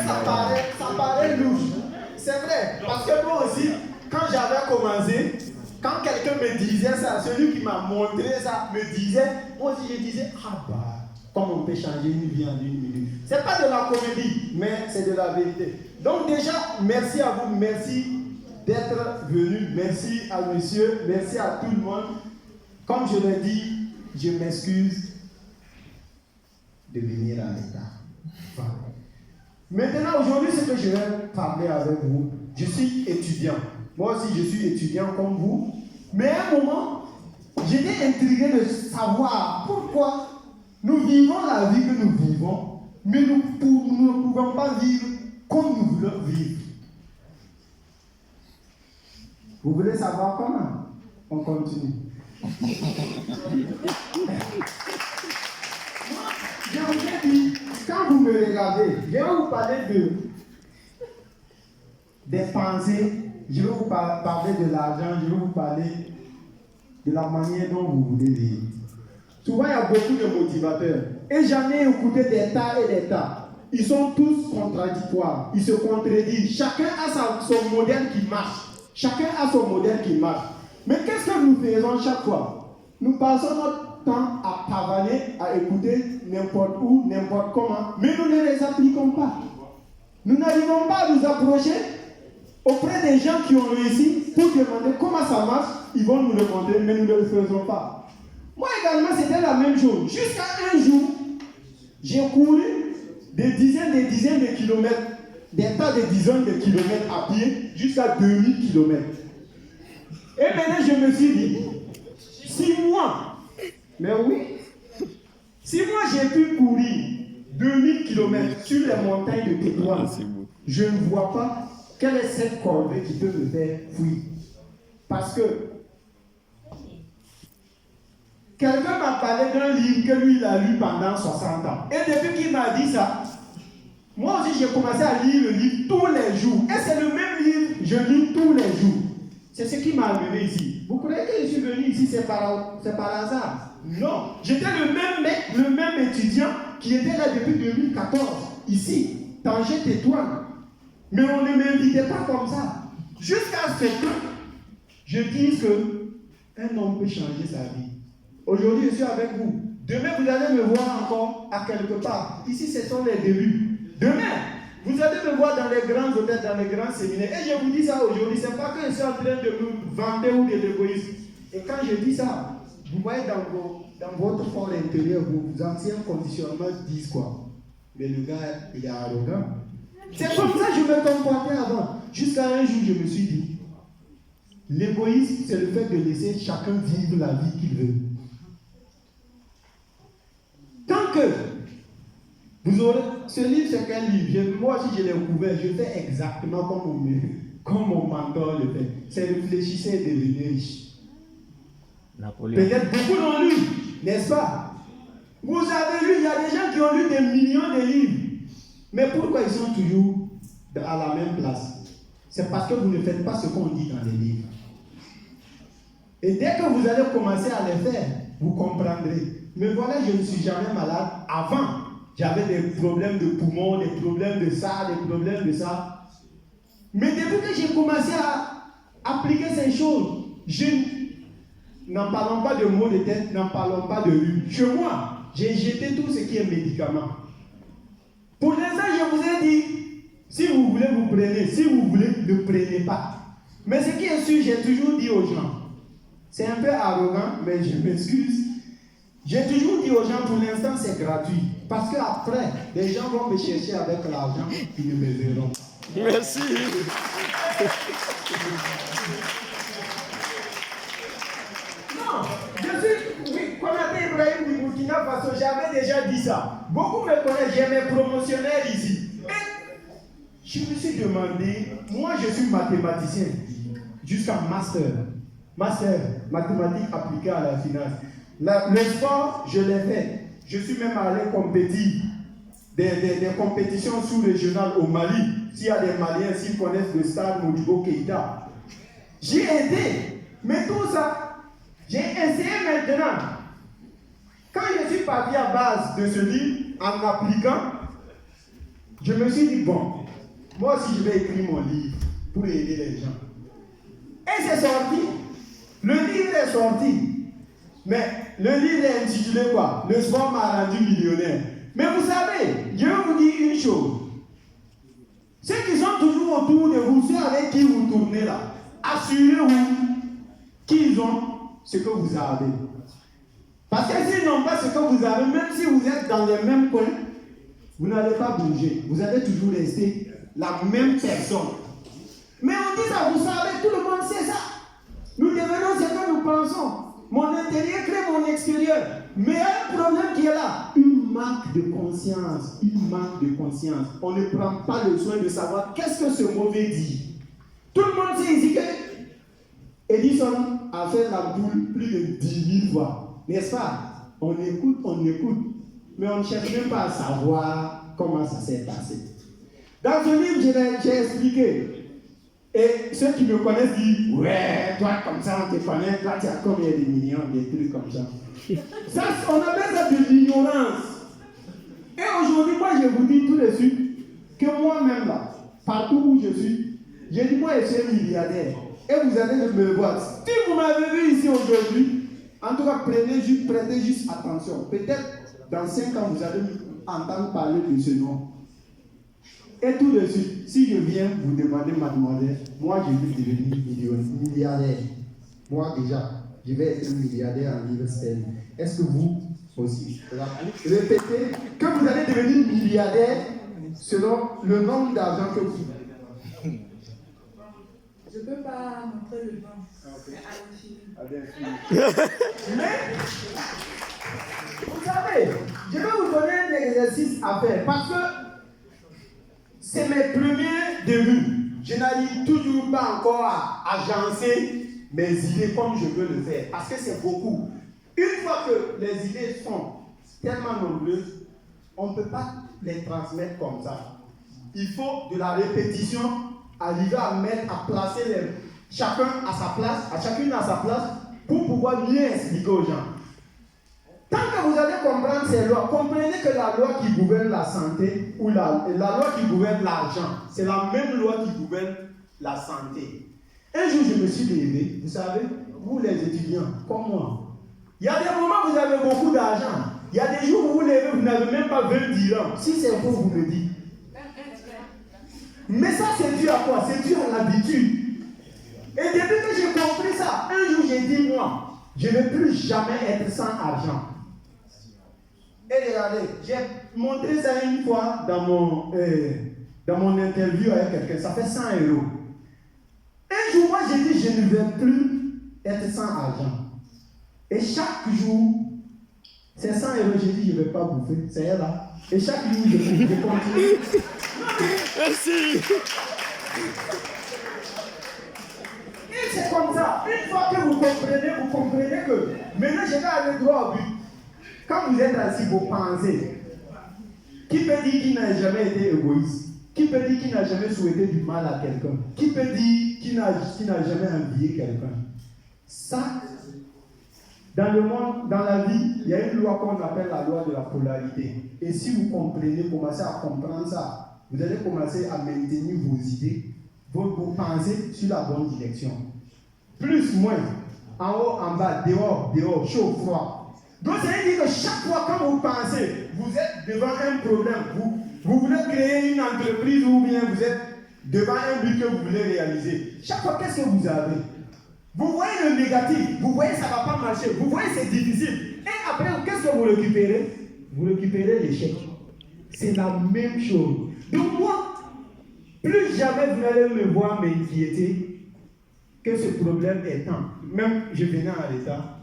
ça paraît louche. C'est vrai, parce que moi aussi, quand j'avais commencé, quand quelqu'un me disait ça, celui qui m'a montré ça me disait, moi aussi je disais, ah bah, comment on peut changer une vie en une minute. C'est pas de la comédie, mais c'est de la vérité. Donc déjà, merci à vous, merci d'être venu, merci à monsieur, merci à tout le monde. Comme je l'ai dit, je m'excuse de venir à l'état. Voilà. Maintenant, aujourd'hui, ce que je vais parler avec vous, je suis étudiant. Moi aussi, je suis étudiant comme vous. Mais à un moment, j'étais intrigué de savoir pourquoi nous vivons la vie que nous vivons, mais nous ne pouvons pas vivre comme nous voulons vivre. Vous voulez savoir comment? On continue. Je vous ai dit, quand vous me regardez, je vais vous parler des pensées, je vais vous parler de l'argent, je vais vous parler de la manière dont vous voulez vivre. Souvent, il y a beaucoup de motivateurs. Et j'en ai écouté des tas et des tas. Ils sont tous contradictoires. Ils se contredisent. Chacun a son modèle qui marche. Chacun a son modèle qui marche. Mais qu'est-ce que nous faisons chaque fois? Nous passons notre temps à pavaner, à écouter n'importe où, n'importe comment. Mais nous ne les appliquons pas. Nous n'arrivons pas à nous approcher auprès des gens qui ont réussi pour demander comment ça marche. Ils vont nous le montrer, mais nous ne le faisons pas. Moi également, c'était la même chose. Jusqu'à un jour, j'ai couru des dizaines de kilomètres, des tas de dizaines de kilomètres à pied, jusqu'à 2000 kilomètres. Et maintenant, je me suis dit, si moi, mais oui, si moi j'ai pu courir 2000 kilomètres sur les montagnes de Tétouan, je ne vois pas quelle est cette corvée qui peut me faire fuir. Parce que quelqu'un m'a parlé d'un livre que lui, il a lu pendant 60 ans. Et depuis qu'il m'a dit ça, moi aussi j'ai commencé à lire le livre tous les jours. Et c'est le même livre, je lis tous les jours. C'est ce qui m'a amené ici. Vous croyez que je suis venu ici, c'est par hasard? Non. J'étais le même mec, le même étudiant qui était là depuis 2014, ici, Tanger Tétouan. Mais on ne m'invitait pas comme ça. Jusqu'à ce que je dise qu'un homme peut changer sa vie. Aujourd'hui, je suis avec vous. Demain, vous allez me voir encore à quelque part. Ici, ce sont les débuts. Demain, vous allez me voir dans les grands hôtels, dans les grands séminaires. Et je vous dis ça aujourd'hui, ce n'est pas que je suis en train de me vanter ou de l'égoïsme. Et quand je dis ça, vous voyez dans votre fort intérieur, vos anciens conditionnements disent quoi? Mais le gars, il est arrogant. C'est comme ça que je me comportais avant. Jusqu'à un jour, je me suis dit, l'égoïsme, c'est le fait de laisser chacun vivre la vie qu'il veut. Tant que vous aurez... Ce livre, c'est quel livre? Moi aussi, je l'ai ouvert. Je fais exactement comme mon mentor le fait. C'est réfléchissez et devenez riche. Peut-être beaucoup l'ont lu, n'est-ce pas? Vous avez lu, il y a des gens qui ont lu des millions de livres. Mais pourquoi ils sont toujours à la même place? C'est parce que vous ne faites pas ce qu'on dit dans les livres. Et dès que vous allez commencer à les faire, vous comprendrez. Mais voilà, je ne suis jamais malade. Avant, j'avais des problèmes de poumons, des problèmes de ça, des problèmes de ça. Mais depuis que j'ai commencé à appliquer ces choses, n'en parlons pas de maux de tête, n'en parlons pas de rhume. Chez moi, j'ai jeté tout ce qui est médicament. Pour l'instant, je vous ai dit, si vous voulez, vous prenez. Si vous voulez, ne prenez pas. Mais ce qui est sûr, j'ai toujours dit aux gens, c'est un peu arrogant, mais je m'excuse. J'ai toujours dit aux gens, pour l'instant, c'est gratuit. Parce qu'après, les gens vont me chercher avec l'argent, ils ne me verront. Merci. Non, oui, Konaté Ibrahim du Burkina Faso, j'avais déjà dit ça. Beaucoup me connaissent, j'ai mes promotionnaires ici. Et je me suis demandé, moi je suis mathématicien, jusqu'à master, mathématiques appliquées à la finance. Le sport, je l'ai fait. Je suis même allé compétir des compétitions sous-régionales au Mali. S'il y a des Maliens, s'ils connaissent le stade Modibo Keïta. J'ai aidé. Mais tout ça, j'ai essayé maintenant. Quand je suis parti à base de ce livre, en appliquant, je me suis dit, bon, moi aussi je vais écrire mon livre pour aider les gens. Et c'est sorti. Le livre est sorti. Mais le livre est intitulé quoi? Le sport m'a rendu millionnaire. Mais vous savez, je vais vous dire une chose. Ceux qui sont toujours autour de vous, ceux avec qui vous tournez là, assurez-vous qu'ils ont ce que vous avez. Parce que s'ils n'ont pas ce que vous avez, même si vous êtes dans les mêmes coins, vous n'allez pas bouger. Vous allez toujours rester la même personne. Mais on dit ça, vous savez, tout le monde sait ça. Nous devenons ce que nous pensons. Mon intérieur crée mon extérieur. Mais il y a un problème qui est là. Une manque de conscience. Une manque de conscience. On ne prend pas le soin de savoir qu'est-ce que ce mauvais dit. Tout le monde sait ici que Edison a fait l'ampoule plus de 10 000 fois. N'est-ce pas? On écoute. Mais on ne cherche même pas à savoir comment ça s'est passé. Dans ce livre, j'ai expliqué. Et ceux qui me connaissent disent, ouais, toi comme ça, on te connaît, toi tu as combien de millions, des trucs comme ça. Ça, on appelle ça de l'ignorance. Et aujourd'hui, moi, je vous dis tout de suite que moi-même, là, partout où je suis, j'ai dit, moi, je suis un milliardaire. Et vous allez me voir. Si vous m'avez vu ici aujourd'hui, en tout cas, prêtez juste attention. Peut-être dans 5 ans, vous allez entendre parler de ce nom. Et tout de suite, si je viens vous demander, mademoiselle, moi je vais devenir milliardaire. Moi déjà, je vais être un milliardaire en livre sterling. Est-ce que vous aussi? Répétez que vous allez devenir milliardaire selon le nombre d'argent que vous avez. Je ne peux pas montrer le nom. Mais, vous savez, je vais vous donner un exercice à faire parce que c'est mes premiers débuts. Je n'arrive toujours pas encore à agencer mes idées comme je veux le faire. Parce que c'est beaucoup. Une fois que les idées sont tellement nombreuses, on ne peut pas les transmettre comme ça. Il faut de la répétition, arriver à placer chacun à sa place, à chacune à sa place, pour pouvoir mieux expliquer aux gens. Tant que vous allez comprendre ces lois, comprenez que la loi qui gouverne la santé ou la loi qui gouverne l'argent, c'est la même loi qui gouverne la santé. Un jour, je me suis levé, vous savez, vous les étudiants, comme moi, il y a des moments où vous avez beaucoup d'argent. Il y a des jours où vous vous levez, vous n'avez même pas 20 dirhams. Si c'est faux, vous me dites. Mais ça, c'est dû à quoi? C'est dû à l'habitude. Et depuis que j'ai compris ça, un jour, j'ai dit, moi, je ne vais plus jamais être sans argent. Et regardez, j'ai montré ça une fois dans mon interview avec quelqu'un, ça fait 100 €. Un jour, moi j'ai dit, je ne vais plus être sans argent. Et chaque jour, c'est 100 €, j'ai dit, je ne vais pas bouffer, c'est là. Et chaque jour, je continue. Merci. Et c'est comme ça. Une fois que vous comprenez que maintenant je vais aller droit au but. Quand vous êtes assis, vous pensez. Qui peut dire qu'il n'a jamais été égoïste? Qui peut dire qu'il n'a jamais souhaité du mal à quelqu'un? Qui peut dire qu'il n'a jamais envié quelqu'un? Ça, dans le monde, dans la vie, il y a une loi qu'on appelle la loi de la polarité. Et si vous comprenez, commencez à comprendre ça, vous allez commencer à maintenir vos idées, vos pensées sur la bonne direction. Plus, moins, en haut, en bas, dehors, chaud, froid. Donc, ça veut dire que chaque fois quand vous pensez, vous êtes devant un problème, vous voulez créer une entreprise ou bien vous êtes devant un but que vous voulez réaliser. Chaque fois, qu'est-ce que vous avez? Vous voyez le négatif, vous voyez ça ne va pas marcher, vous voyez c'est difficile. Et après, qu'est-ce que vous récupérez? Vous récupérez l'échec. C'est la même chose. Donc moi, plus jamais vous n'allez me voir m'inquiéter que ce problème est temps. Même je venais en l'état.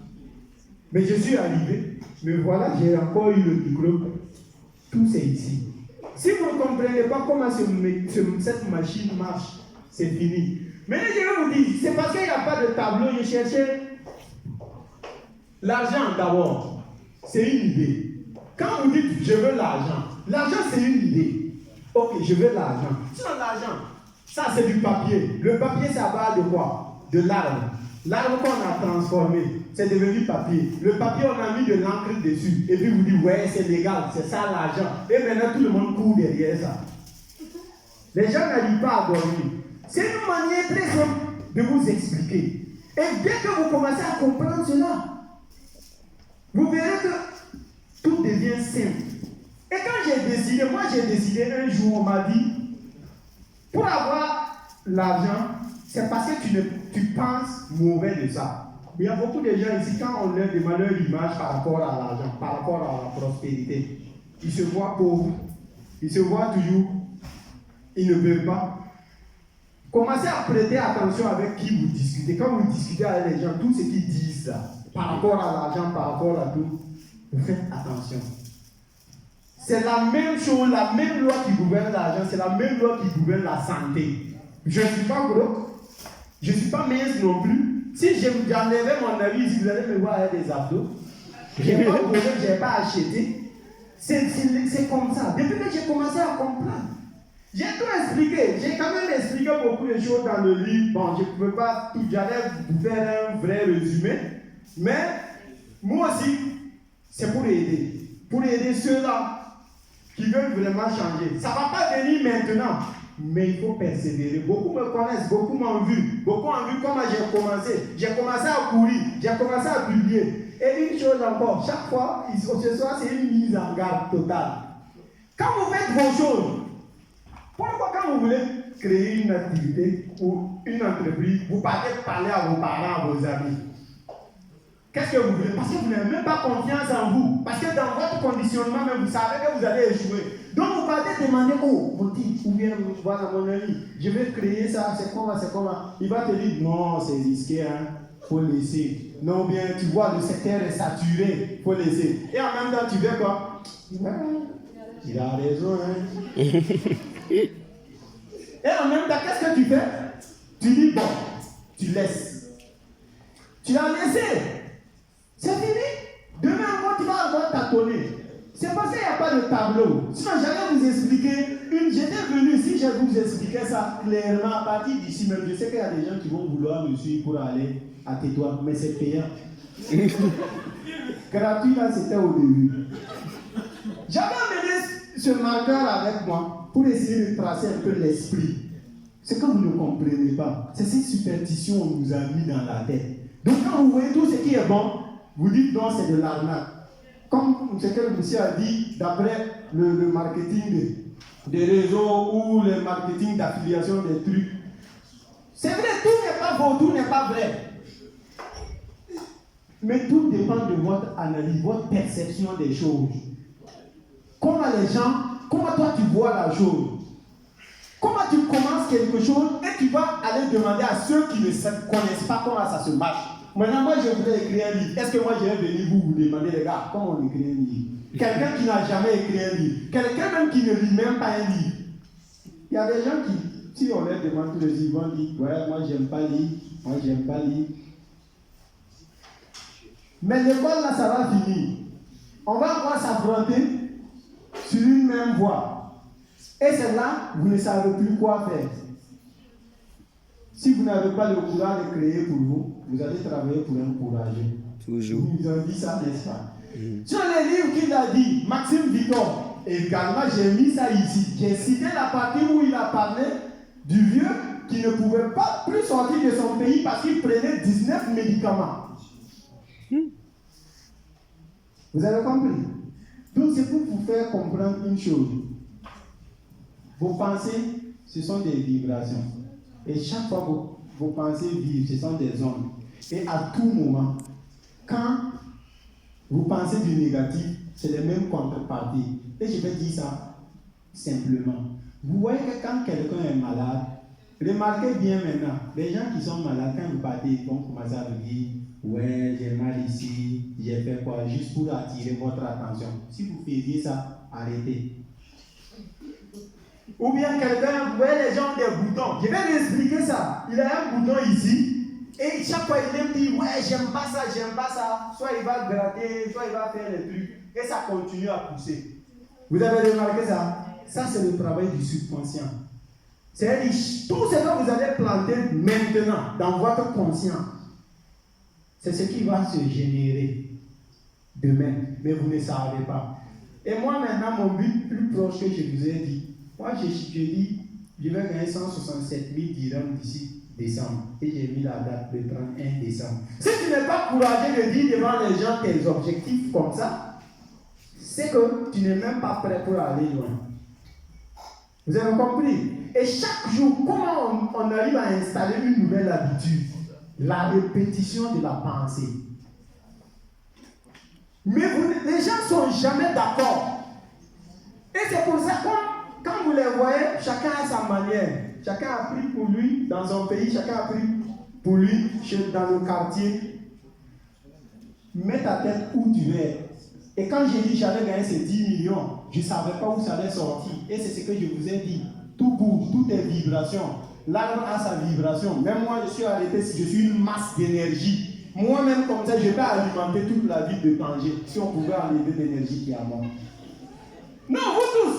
Mais je suis arrivé, me voilà, j'ai encore eu le micro. Tout c'est ici. Si vous ne comprenez pas comment cette machine marche, c'est fini. Maintenant, je vais vous dire, c'est parce qu'il n'y a pas de tableau, je cherchais l'argent d'abord. C'est une idée. Quand vous dites je veux l'argent c'est une idée. Ok, je veux l'argent. Sinon l'argent, ça c'est du papier. Le papier, ça va de quoi? De l'arbre. L'arbre qu'on a transformé, c'est devenu papier. Le papier, on a mis de l'encre dessus. Et puis vous dites, ouais, c'est légal, c'est ça l'argent. Et maintenant, tout le monde court derrière ça. Les gens n'arrivent pas à dormir. C'est une manière très simple de vous expliquer. Et dès que vous commencez à comprendre cela, vous verrez que tout devient simple. Et quand j'ai décidé un jour, on m'a dit, pour avoir l'argent, c'est parce que tu penses mauvais de ça. Il y a beaucoup de gens ici, quand on leur demande leur image par rapport à l'argent, par rapport à la prospérité, ils se voient pauvres, ils se voient toujours, ils ne veulent pas. Commencez à prêter attention avec qui vous discutez. Quand vous discutez avec les gens, tout ce qu'ils disent là, par rapport à l'argent, par rapport à tout, vous faites attention. C'est la même chose, la même loi qui gouverne l'argent, c'est la même loi qui gouverne la santé. Je ne suis pas gros, je ne suis pas mince non plus. Si j'enlevais mon avis ici, vous allez me voir avec des abdos. Je n'ai pas volé, je n'ai pas acheté. C'est comme ça. Depuis que j'ai commencé à comprendre, j'ai tout expliqué. J'ai quand même expliqué beaucoup de choses dans le livre. Bon, je ne pouvais pas tout, j'allais vous faire un vrai résumé. Mais moi aussi, c'est pour aider. Pour aider ceux-là qui veulent vraiment changer. Ça ne va pas venir maintenant, mais il faut persévérer. Beaucoup me connaissent, beaucoup m'ont vu. Beaucoup ont vu comment j'ai commencé. J'ai commencé à courir, j'ai commencé à publier. Et une chose encore, chaque fois, ce soir, c'est une mise en garde totale. Quand vous faites vos choses, pourquoi quand vous voulez créer une activité ou une entreprise, vous partez parler à vos parents, à vos amis? Qu'est-ce que vous voulez? Parce que vous n'avez même pas confiance en vous. Parce que dans votre conditionnement même, vous savez que vous allez échouer. Donc vous partez demander, oh, mon petit, ou bien voilà mon ami, je vais créer ça, c'est comment? Il va te dire, non, c'est risqué, hein, faut laisser. Non, bien, tu vois, le secteur est saturé, faut laisser. Et en même temps, tu veux quoi? Il a raison, hein. Et en même temps, qu'est-ce que tu fais? Tu dis, bon, tu laisses. Tu l'as laissé. C'est fini. Demain encore, tu vas encore tâtonner. C'est parce qu'il n'y a pas de tableau. Sinon, j'allais vous expliquer. J'étais venu ici, je vous expliquais ça clairement à partir d'ici même. Je sais qu'il y a des gens qui vont vouloir me suivre pour aller à Tétouan, mais c'est payant. Gratuit, là, c'était au début. J'avais amené ce marqueur avec moi pour essayer de tracer un peu l'esprit. C'est que vous ne comprenez pas. C'est cette superstition qu'on nous a mis dans la tête. Donc, quand vous voyez tout ce qui est bon, vous dites non, c'est de l'arnaque. Comme ce que le monsieur a dit, d'après le marketing des réseaux ou le marketing d'affiliation des trucs. C'est vrai, tout n'est pas faux, tout n'est pas vrai. Mais tout dépend de votre analyse, votre perception des choses. Comment les gens, comment toi tu vois la chose. Comment tu commences quelque chose et tu vas aller demander à ceux qui ne connaissent pas comment ça se marche. Maintenant, moi, je voudrais écrire un livre. Est-ce que moi, je vais venir vous demander, les gars, comment on écrit un livre? Quelqu'un qui n'a jamais écrit un livre. Quelqu'un même qui ne lit même pas un livre. Il y a des gens qui, si on leur demande tous les livres, vont dire, ouais, moi, j'aime pas lire. Moi, j'aime pas lire. Mais l'école, là, ça va finir. On va encore s'affronter sur une même voie. Et c'est là, vous ne savez plus quoi faire. Si vous n'avez pas le courage de créer pour vous, vous allez travailler pour un courageux. Toujours. Ils ont dit ça, n'est-ce pas? Sur les livres qu'il a dit, Maxime Victor, et également j'ai mis ça ici. J'ai cité la partie où il a parlé du vieux qui ne pouvait pas plus sortir de son pays parce qu'il prenait 19 médicaments. Vous avez compris? Donc c'est pour vous faire comprendre une chose. Vos pensées, ce sont des vibrations. Et chaque fois que vos pensées vivent, ce sont des ondes. Et à tout moment, quand vous pensez du négatif, c'est les mêmes contreparties. Et je vais dire ça simplement. Vous voyez que quand quelqu'un est malade, remarquez bien maintenant, les gens qui sont malades, quand vous partez, ils vont commencer à vous dire, ouais, j'ai mal ici, j'ai fait quoi, juste pour attirer votre attention. Si vous faisiez ça, arrêtez. Ou bien quelqu'un, vous voyez les gens ont des boutons. Je vais lui expliquer ça. Il a un bouton ici. Et chaque fois il aime dire, ouais, j'aime pas ça, j'aime pas ça. Soit il va gratter, soit il va faire les trucs. Et ça continue à pousser. Vous avez remarqué ça? Ça, c'est le travail du subconscient. C'est-à-dire, tout ce que vous allez planter maintenant dans votre conscient, c'est ce qui va se générer demain. Mais vous ne savez pas. Et moi, maintenant, mon but plus proche que je vous ai dit, moi, je dis, je vais gagner 167 000 dirhams d'ici décembre. Et j'ai mis la date le 31 décembre. Si tu n'es pas courageux de dire devant les gens tes objectifs comme ça, c'est que tu n'es même pas prêt pour aller loin. Vous avez compris? Et chaque jour, comment on arrive à installer une nouvelle habitude? La répétition de la pensée. Mais les gens ne sont jamais d'accord. Et c'est pour ça que quand vous les voyez, chacun a sa manière. Chacun a pris pour lui dans son pays, chacun a pris pour lui dans le quartier. Mets ta tête où tu veux. Et quand j'ai dit que j'allais gagner ces 10 millions, je ne savais pas où ça allait sortir. Et c'est ce que je vous ai dit. Tout bouge, tout est vibration. L'arbre a sa vibration. Même moi, je suis arrêté si je suis une masse d'énergie. Moi-même, comme ça, je vais alimenter toute la ville de Tanger si on pouvait enlever l'énergie qui est à moi. Non, vous tous,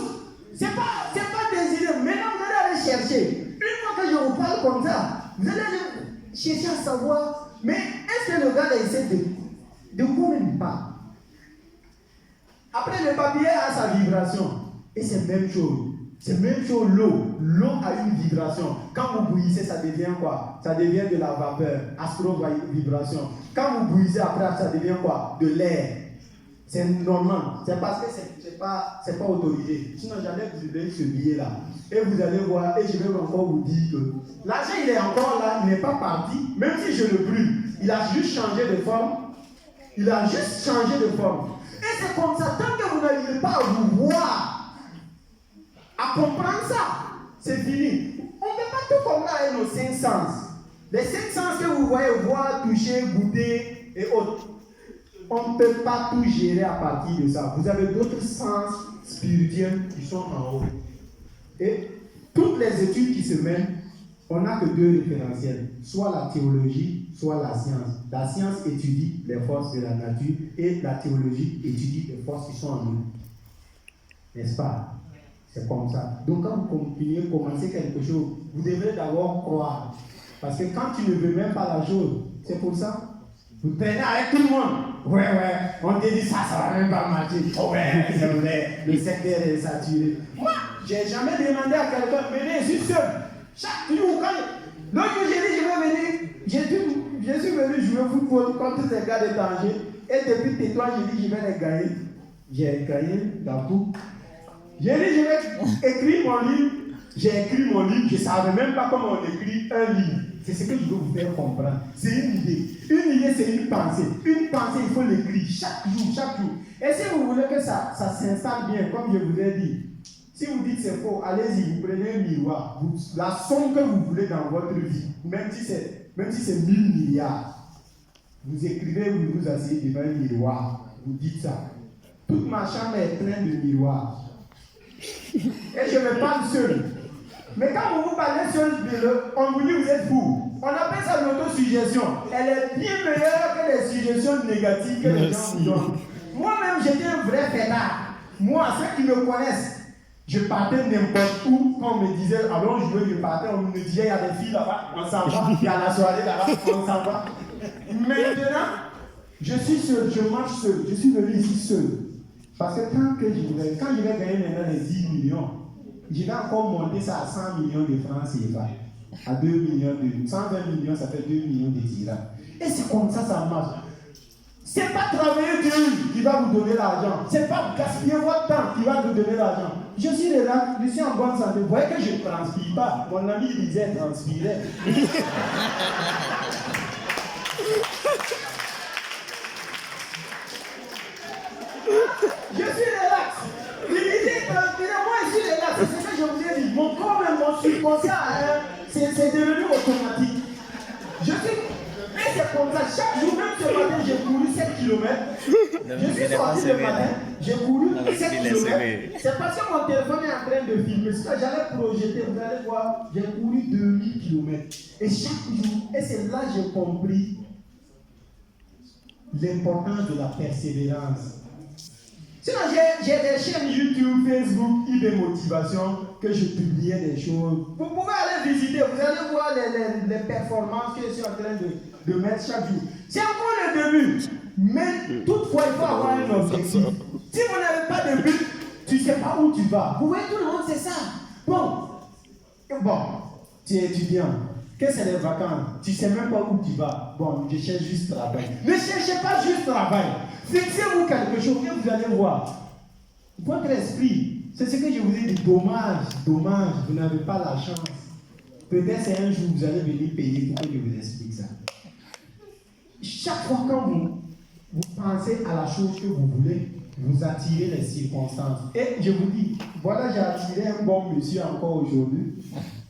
c'est pas des idées. Maintenant, vous allez aller chercher. Une fois que je vous parle comme ça, vous allez aller chercher à savoir, mais est-ce que le gars essaie de quoi il parle? Après, le papier a sa vibration. Et c'est la même chose. C'est la même chose l'eau. L'eau a une vibration. Quand vous bouillissez, ça devient quoi? Ça devient de la vapeur. Astro-vibration. Quand vous bouillissez après, ça devient quoi? De l'air. C'est normal. C'est parce que c'est pas autorisé. Sinon, j'allais vous donner ce billet-là. Et vous allez voir, et je vais encore vous dire que l'argent, il est encore là, il n'est pas parti. Même si je le brûle, il a juste changé de forme. Il a juste changé de forme. Et c'est comme ça, tant que vous n'arrivez pas à vous voir, à comprendre ça, c'est fini. On ne fait pas tout comme ça avec nos 5 sens. Les 5 sens que vous voyez, voir, toucher, goûter et autres. On ne peut pas tout gérer à partir de ça. Vous avez d'autres sens spirituels qui sont en haut. Et toutes les études qui se mènent, on n'a que 2 référentiels. Soit la théologie, soit la science. La science étudie les forces de la nature et la théologie étudie les forces qui sont en nous. N'est-ce pas? C'est comme ça. Donc quand vous continuez, commencez quelque chose, vous devrez d'abord croire. Parce que quand tu ne veux même pas la chose, c'est pour ça. Vous prenez avec tout le monde. Ouais, on te dit ça, ça va même pas marcher. Oh ouais, c'est vrai, le secteur est saturé. Moi, j'ai jamais demandé à quelqu'un de venir, je suis seul. Chaque jour, l'autre jour, j'ai dit, je vais venir. Je suis venu jouer au football contre ces gars de Tanger. Et depuis Tétouan, j'ai dit, je vais les gagner. J'ai gagné dans tout. J'ai dit, je vais écrire mon livre. J'ai écrit mon livre. Je ne savais même pas comment on écrit un livre. C'est ce que je veux vous faire comprendre. C'est une idée. Une idée, c'est une pensée. Une pensée, il faut l'écrire chaque jour. Et si vous voulez que ça s'installe bien, comme je vous ai dit, si vous dites c'est faux, allez-y, vous prenez un miroir. La somme que vous voulez dans votre vie, même si c'est 1000 milliards, vous écrivez, vous vous asseyez devant un miroir, vous dites ça. Toute ma chambre est pleine de miroirs. Et je me parle seul. Mais quand vous parlez seul, on vous dit vous êtes fou. On appelle ça l'autosuggestion. Elle est bien meilleure que les suggestions négatives que les gens vous donnent. Moi-même, j'étais un vrai fêtard. Moi, ceux qui me connaissent, je partais n'importe où. Quand on me disait allons jouer, je partais, on me disait il y a des filles là-bas, on s'en va. Il y a la soirée là-bas, on s'en va. Maintenant, je suis seul, je marche seul. Je suis venu ici seul. Parce que quand je vais gagner maintenant les 10 millions, je vais encore monter ça à 100 millions de francs CFA. À 2 millions de 120 millions, ça fait 2 millions de dirhams. Et c'est comme ça marche. C'est pas travailler dur qui va vous donner l'argent. C'est pas gaspiller votre temps qui va vous donner l'argent. Je suis là, je suis en bonne santé. Vous voyez que je ne transpire pas. Mon ami disait transpirer. Je suis relax. Il disait transpirer, moi je suis relax. C'est ce que je vous ai dit. Mon corps et mon subconscient, c'est devenu automatique. Je suis. Et c'est comme ça, chaque jour, même ce matin, j'ai couru 7 km. Je suis sorti le matin, j'ai couru 7 km. C'est parce que mon téléphone est en train de filmer. C'est que j'allais projeter, vous allez voir, j'ai couru 2000 km. Et chaque jour, et c'est là que j'ai compris l'importance de la persévérance. Sinon, j'ai des chaînes YouTube, Facebook, eBay Motivation, que je publiais des choses. Vous pouvez aller visiter, vous allez voir les performances que je suis en train de mettre chaque jour. C'est encore le début, mais toutefois, il faut avoir un objectif. Si vous n'avez pas de but, tu ne sais pas où tu vas. Vous voyez, tout le monde, c'est ça. Bon, Bon, tu es étudiant. Qu'est-ce que c'est les vacances? Tu ne sais même pas où tu vas. Bon, je cherche juste travail. Ne cherchez pas juste travail. Fixez-vous quelque chose et vous allez voir. Votre esprit, c'est ce que je vous ai dit. Dommage, vous n'avez pas la chance. Peut-être c'est un jour vous allez venir payer pour que je vous explique ça. Chaque fois quand vous pensez à la chose que vous voulez, vous attirez les circonstances. Et je vous dis, voilà, j'ai attiré un bon monsieur encore aujourd'hui.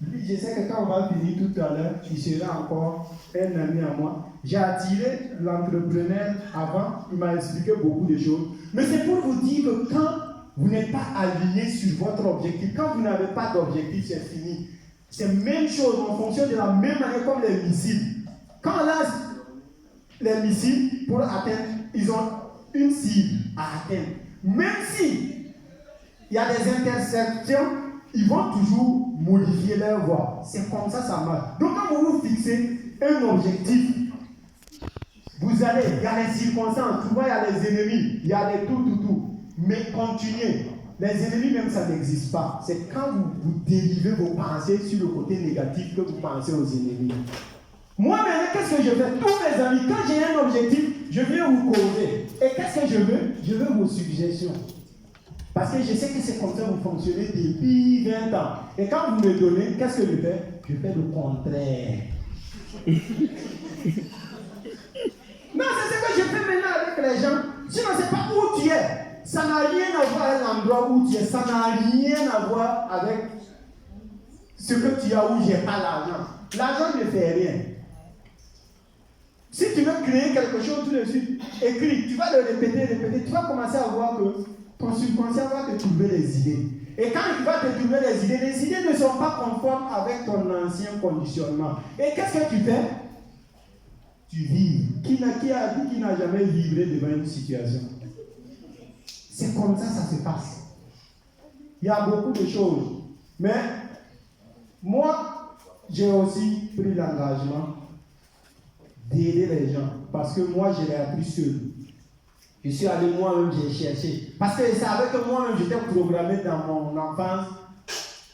Lui, je sais que quand on va finir tout à l'heure, il sera encore un ami à moi. J'ai attiré l'entrepreneur avant, il m'a expliqué beaucoup de choses. Mais c'est pour vous dire que quand vous n'êtes pas aligné sur votre objectif, quand vous n'avez pas d'objectif, c'est fini. C'est la même chose, on fonctionne de la même manière comme les missiles. Quand là, les missiles, pour atteindre, ils ont une cible à atteindre. Même si il y a des interceptions, ils vont toujours modifier leur voie. C'est comme ça marche. Donc quand vous vous fixez un objectif, vous allez, il y a les circonstances, souvent il y a les ennemis, il y a les tout. Mais continuez. Les ennemis même ça n'existe pas. C'est quand vous dérivez vos pensées sur le côté négatif que vous pensez aux ennemis. Moi maintenant, qu'est-ce que je fais? Tous mes amis, quand j'ai un objectif, je viens vous causer. Et qu'est-ce que je veux? Je veux vos suggestions. Parce que je sais que c'est comme ça que vous fonctionnez depuis 20 ans. Et quand vous me donnez, qu'est-ce que je fais? Je fais le contraire. Non, c'est ce que je fais maintenant avec les gens. Sinon, c'est pas où tu es. Ça n'a rien à voir avec l'endroit où tu es. Ça n'a rien à voir avec ce que tu as où j'ai pas l'argent. L'argent ne fait rien. Si tu veux créer quelque chose tout de suite, écris, tu vas le répéter, tu vas commencer à voir que ton subconscient va te trouver les idées. Et quand il va te trouver les idées ne sont pas conformes avec ton ancien conditionnement. Et qu'est-ce que tu fais? Tu vibres. Qui a dit qu'il n'a jamais vibré devant une situation? C'est comme ça se passe. Il y a beaucoup de choses. Mais moi, j'ai aussi pris l'engagement d'aider les gens. Parce que moi, je l'ai appris seul. Je suis allé moi-même, j'ai cherché. Parce que je savais que moi-même, j'étais programmé dans mon enfance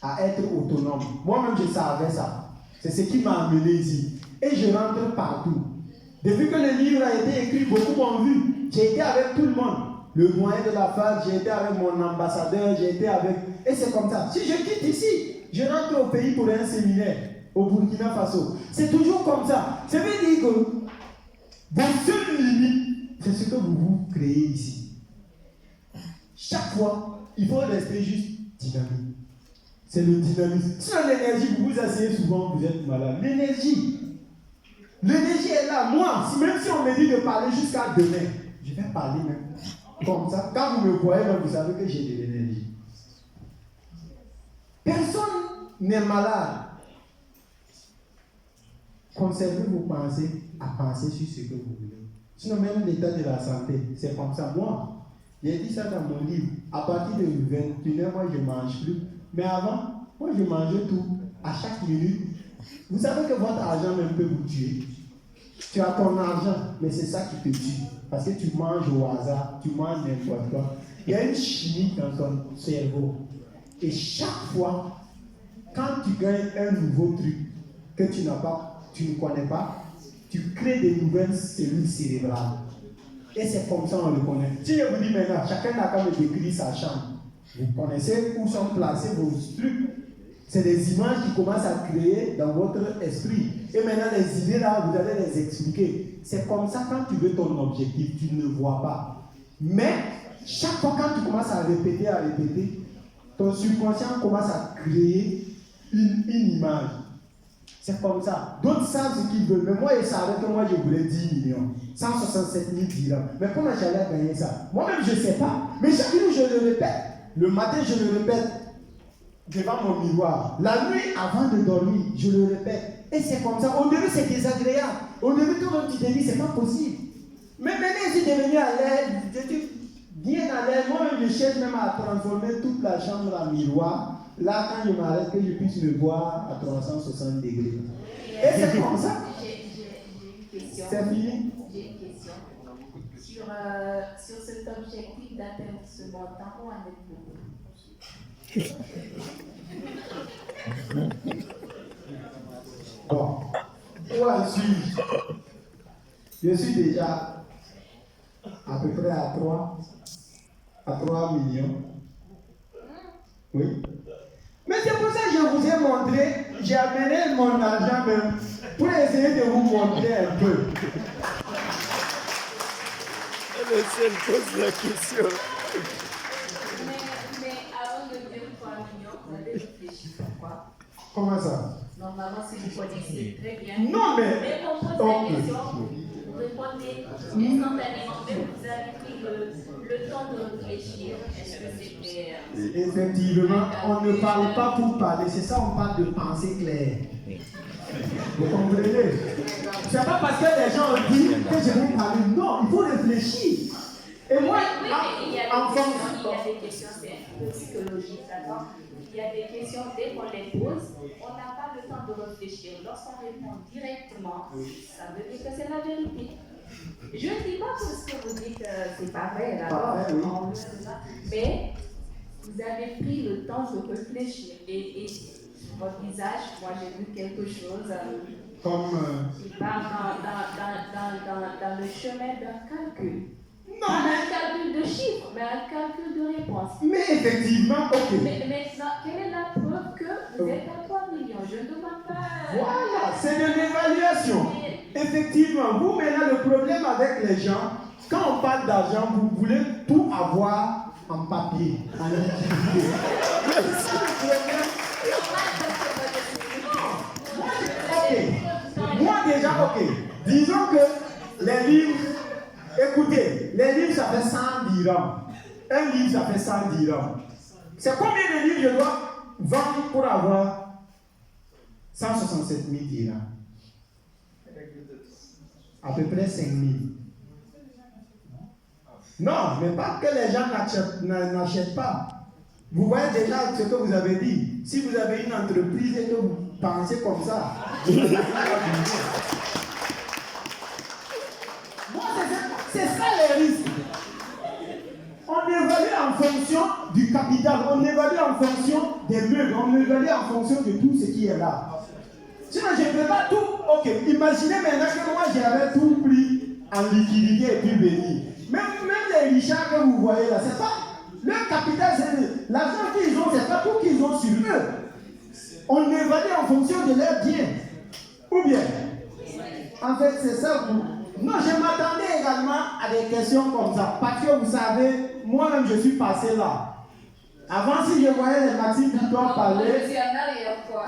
à être autonome. Moi-même, je savais ça. C'est ce qui m'a amené ici. Et je rentre partout. Depuis que le livre a été écrit, beaucoup m'ont vu. J'ai été avec tout le monde. Le moyen de la fac, j'ai été avec mon ambassadeur, j'ai été avec... Et c'est comme ça. Si je quitte ici, je rentre au pays pour un séminaire, au Burkina Faso. C'est toujours comme ça. Ça veut dire que vos seules limites, c'est ce que vous créez ici. Chaque fois, il faut rester juste dynamique. C'est le dynamisme. Sinon, l'énergie, vous vous asseyez souvent, vous êtes malade. L'énergie est là. Moi, même si on me dit de parler jusqu'à demain, je vais parler même. Comme ça, quand vous me voyez, vous savez que j'ai de l'énergie. Personne n'est malade. Conservez vos pensées à penser sur ce que vous voulez. Sinon, même l'état de la santé, c'est comme ça. Moi, j'ai dit ça dans mon livre. À partir de 21h, moi, je ne mange plus. Mais avant, moi, je mangeais tout. À chaque minute. Vous savez que votre argent même peut vous tuer. Tu as ton argent, mais c'est ça qui te tue. Parce que tu manges au hasard, tu manges n'importe quoi. Il y a une chimie dans ton cerveau. Et chaque fois, quand tu gagnes un nouveau truc que tu ne connais pas, tu crées des nouvelles cellules cérébrales. Et c'est comme ça qu'on le connaît. Si je vous dis maintenant, chacun n'a qu'à me décrire sa chambre. Vous connaissez où sont placés vos trucs. C'est des images qui commencent à créer dans votre esprit. Et maintenant, les idées là, vous allez les expliquer. C'est comme ça, quand tu veux ton objectif, tu ne le vois pas. Mais, chaque fois quand tu commences à répéter, ton subconscient commence à créer une image. C'est comme ça. D'autres savent ce qu'ils veulent. Mais moi, je savais que moi, je voulais 10 millions. 167 000 dirhams. Mais comment j'allais gagner ça? Moi-même, je ne sais pas. Mais chaque jour, je le répète. Le matin, je le répète. Devant mon miroir. La nuit, avant de dormir, je le répète. Et c'est comme ça. Au début, c'est désagréable. Au début, tout le monde te dit, c'est pas possible. Mais maintenant, je suis devenu à l'aise. Je suis bien à l'aise. Moi, je cherche même à transformer toute la chambre en miroir. Là, quand je m'arrête, que je puisse me voir à 360 degrés. Et c'est comme ça. J'ai une question. C'est fini? J'ai une question. Sur cet objectif d'atteindre ce montant, où en êtes-vous? Bon, où en suis-je? Je suis déjà à peu près à 3 millions. Oui. Mais c'est pour ça que je vous ai montré, j'ai amené mon argent même pour essayer de vous montrer un peu. Le ciel pose la question. Mais avant de dire 3 millions, vous avez réfléchi pourquoi? Comment ça? Normalement, si vous connaissez très bien. Non, mais. On pose la question, vous répondez instantanément, mais vous avez pris le temps de réfléchir. Est-ce que c'était. Effectivement, on ne parle pas pour parler, c'est ça, on parle de pensée claire. Vous comprenez? C'est pas parce que les gens ont dit que je vais parler. Non, il faut réfléchir. Et moi, Oui, mais il y a en des questions, c'est un peu psychologique, d'accord? Il y a des questions, dès qu'on les pose, on n'a pas le temps de réfléchir. Lorsqu'on répond directement, ça veut dire que c'est la vérité. Je ne dis pas que ce que vous dites, c'est pas vrai, d'accord? Mais vous avez pris le temps de réfléchir. Et votre visage, moi j'ai vu quelque chose qui part dans le chemin d'un calcul. Non, Pas mais. un calcul de chiffres, mais un calcul de réponse. Mais effectivement, ok. Mais maintenant, quelle est la preuve que vous êtes à 3 millions? Je ne demande pas. Voilà, c'est de l'évaluation. Effectivement, vous maintenant le problème avec les gens, quand on parle d'argent, vous voulez tout avoir en papier, en liquidité. Ok. Moi déjà, ok. Disons que les livres, écoutez, les livres ça fait 100 dirhams. Un livre ça fait 100 dirhams. C'est combien de livres je dois vendre pour avoir 167 000 dirhams? À peu près 5 000. Non, mais pas que les gens n'achètent pas. Vous voyez déjà ce que vous avez dit. Si vous avez une entreprise et que vous pensez comme ça, moi, c'est ça les risques. On évalue en fonction du capital, on évalue en fonction des meubles, on évalue en fonction de tout ce qui est là. Sinon, je ne peux pas tout. Ok, imaginez maintenant que moi j'avais tout pris en liquidité et puis venir. Même les richards que vous voyez là, c'est pas. Leur capital, c'est l'argent qu'ils ont, c'est pas tout qu'ils ont sur eux. On évalue en fonction de leurs biens. Ou bien, en fait, c'est ça. Non, je m'attendais également à des questions comme ça. Parce que vous savez, moi-même, je suis passé là. Avant, si je voyais les Maxime Victor parler. Je suis en arrière, quoi.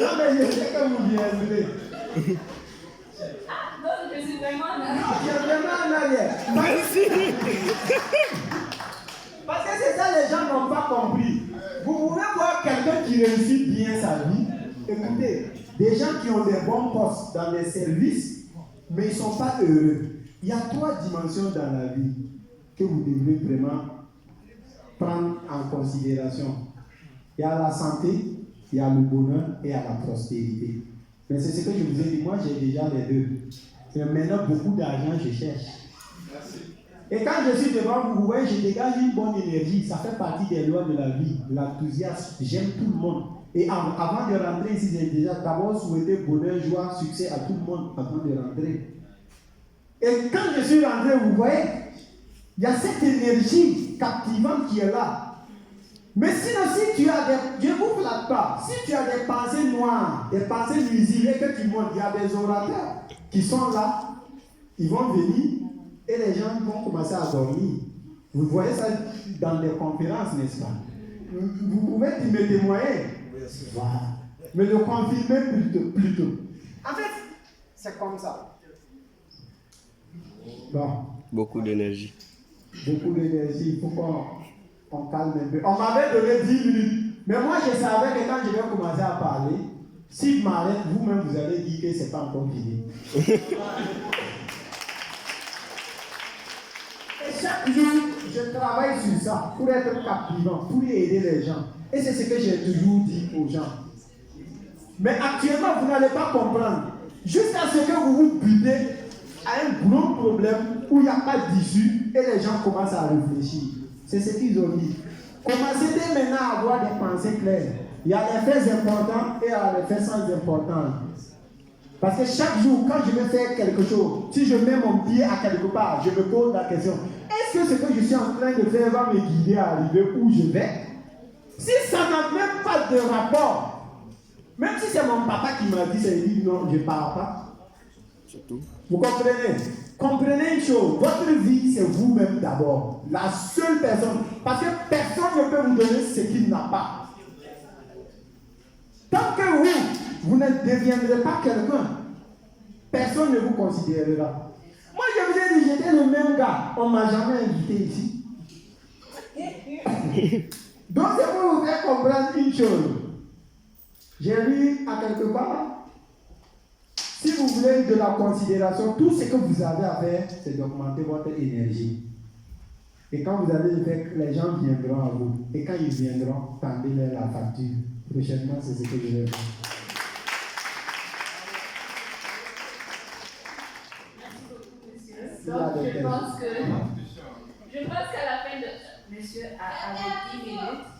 Non, mais je sais que vous viendrez. Ah, non, je suis vraiment en arrière. Non, tu es vraiment en arrière. Merci. Parce que c'est ça, les gens n'ont pas compris. Vous voulez voir quelqu'un qui réussit bien sa vie? Écoutez, des gens qui ont des bons postes dans les services, mais ils ne sont pas heureux. Il y a 3 dimensions dans la vie que vous devrez vraiment prendre en considération. Il y a la santé, il y a le bonheur et il y a la prospérité. Mais c'est ce que je vous ai dit, moi j'ai déjà les deux. Et maintenant, beaucoup d'argent, je cherche. Et quand je suis devant vous, vous voyez, je dégage une bonne énergie. Ça fait partie des lois de la vie, l'enthousiasme. J'aime tout le monde. Et avant de rentrer ici, j'ai déjà d'abord souhaité bonheur, joie, succès à tout le monde avant de rentrer. Et quand je suis rentré, vous voyez, il y a cette énergie captivante qui est là. Mais sinon, si tu as des... Je ne vous flatte pas. Si tu as des pensées noires, des pensées nuisibles et que tu montes, il y a des orateurs qui sont là, ils vont venir et les gens vont commencer à dormir. Vous voyez ça dans les conférences, n'est-ce pas? Vous pouvez me témoigner. Voilà. Mais le confirmer plutôt. En fait, c'est comme ça. Bon. Beaucoup d'énergie. Beaucoup d'énergie, il faut qu'on calme un peu. On m'avait donné 10 minutes. Mais moi, je savais que quand je vais commencer à parler, si je m'arrête, vous-même, vous allez dire que ce n'est pas encore fini. Et chaque jour, je travaille sur ça pour être captivant, pour aider les gens. Et c'est ce que j'ai toujours dit aux gens. Mais actuellement, vous n'allez pas comprendre. Jusqu'à ce que vous vous butez à un gros problème où il n'y a pas d'issue et les gens commencent à réfléchir. C'est ce qu'ils ont dit. Commencez dès maintenant à avoir des pensées claires. Il y a les faits importants et il y a les faits sans importance. Parce que chaque jour, quand je vais faire quelque chose, si je mets mon pied à quelque part, je me pose la question, est-ce que ce que je suis en train de faire va me guider à arriver où je vais? Si ça n'a même pas de rapport, même si c'est mon papa qui m'a dit, c'est dit non, je ne pars pas. C'est tout. Vous comprenez? Comprenez une chose, votre vie c'est vous-même d'abord. La seule personne, parce que personne ne peut vous donner ce qu'il n'a pas. Tant que vous ne deviendrez pas quelqu'un, personne ne vous considérera. Moi je vous ai dit, j'étais le même gars, on ne m'a jamais invité ici. Donc c'est pour vous faire comprendre une chose. J'ai lu à quelque part, si vous voulez de la considération, tout ce que vous avez à faire, c'est d'augmenter votre énergie. Et quand vous allez le faire, les gens viendront à vous. Et quand ils viendront, tendez-leur la facture. Prochainement, c'est ce que je vais faire. Donc, je pense qu'à la fin de... Monsieur avait 10 minutes.